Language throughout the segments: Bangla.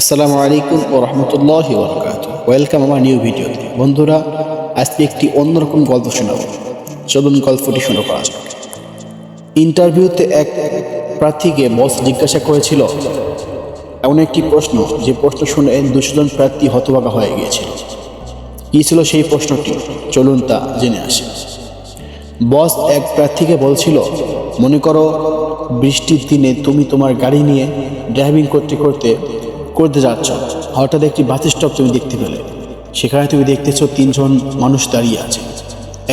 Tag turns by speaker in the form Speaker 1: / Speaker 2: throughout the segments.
Speaker 1: আসসালামু আলাইকুম ও রহমতুল্লাহি ওয়া বারাকাতুহু। ওয়েলকাম আমার নিউ ভিডিওতে। বন্ধুরা, আজকে একটি অন্যরকম গল্প শোনাবো। চলুন গল্পটি শুরু করা যাক। ইন্টারভিউতে এক প্রার্থীকে বস জিজ্ঞাসা করেছিল এমন একটি প্রশ্ন, যে প্রশ্ন শুনে 200 জন প্রার্থী হতবাক হয়ে গিয়েছিল। কী ছিল সেই প্রশ্নটি? চলুন তা জেনে আসি। বস এক প্রার্থীকে বলছিল, মনে করো বৃষ্টির দিনে তুমি তোমার গাড়ি নিয়ে ড্রাইভিং করতে যাচ্ছ। হঠাৎ একটি বাস স্টপ তুমি দেখতে পেলে। সেখানে তুমি দেখতেছো 3 জন মানুষ দাঁড়িয়ে আছে।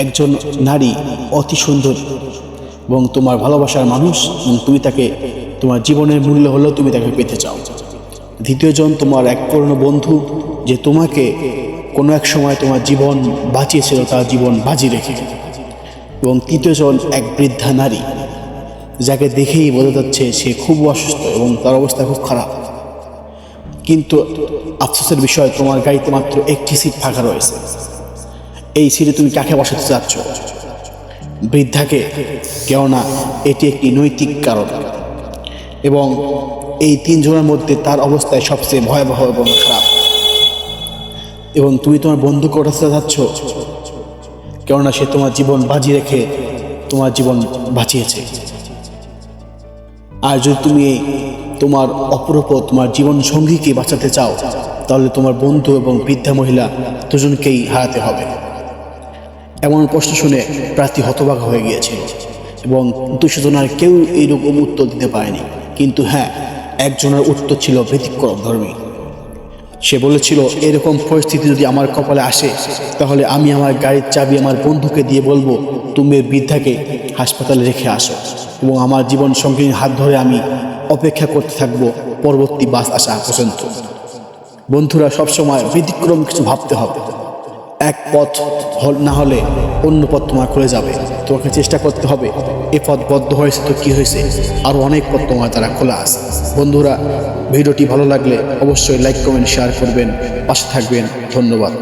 Speaker 1: একজন নারী, অতি সুন্দরী এবং তোমার ভালোবাসার মানুষ, এবং তুমি তাকে তোমার জীবনের মূল্য হলেও তুমি তাকে পেতে চাও। দ্বিতীয়জন তোমার এক পুরনো বন্ধু, যে তোমাকে কোনো এক সময় তোমার জীবন বাঁচিয়েছিল, তার জীবন বাজি রেখে। এবং তৃতীয়জন এক বৃদ্ধা নারী, যাকে দেখেই বোঝা যাচ্ছে সে খুব অসুস্থ এবং তার অবস্থা খুব খারাপ। কিন্তু আফসোসের বিষয়, তোমার গাড়িতে মাত্র একটি সিট ফাঁকা রয়েছে। এই সিটে তুমি কাকে বসাতে চাচ্ছ? বৃদ্ধাকে। কেননা এটি একটি নৈতিক কারণ, এবং এই 3 জনের মধ্যে তার অবস্থায় সবচেয়ে ভয়াবহ এবং খারাপ। এবং তুমি তোমার বন্ধুকে ওঠাতে চাচ্ছ, কেননা সে তোমার জীবন বাজি রেখে তোমার জীবন বাঁচিয়েছে। আর যদি তুমি তোমার অপরূপ তোমার জীবন সঙ্গীকে বাঁচাতে চাও, তাহলে তোমার বন্ধু এবং বৃদ্ধা মহিলা দুজনকেই হারাতে হবে। এমন প্রশ্ন শুনে প্রার্থী হতবাক হয়ে গিয়েছিল, এবং 200 জনের কেউ এইরকম উত্তর দিতে পারেনি। কিন্তু হ্যাঁ, একজনের উত্তর ছিল ব্যতিক্রম ধর্মী। সে বলেছিল, এরকম পরিস্থিতি যদি আমার কপালে আসে, তাহলে আমি আমার গাড়ির চাবি আমার বন্ধুকে দিয়ে বলবো, তুমি বৃদ্ধাকে হাসপাতালে রেখে আসো, এবং আমার জীবন সঙ্গীর হাত ধরে আমি অপেক্ষা করতে থাকবো পরবর্তী বাস আসা পর্যন্ত। বন্ধুরা, সবসময় ব্যতিক্রম কিছু ভাবতে হবে। এক পথ না হলে অন্য পথ তোমার খুলে যাবে। তোমাকে চেষ্টা করতে হবে, এ পথ বদ্ধ হয়েছে তো কি হয়েছে, আরও অনেক পথ তোমার দ্বারা খোলা আছে। বন্ধুরা, ভিডিওটি ভালো লাগলে অবশ্যই লাইক, কমেন্ট, শেয়ার করবেন, পাশে থাকবেন। ধন্যবাদ।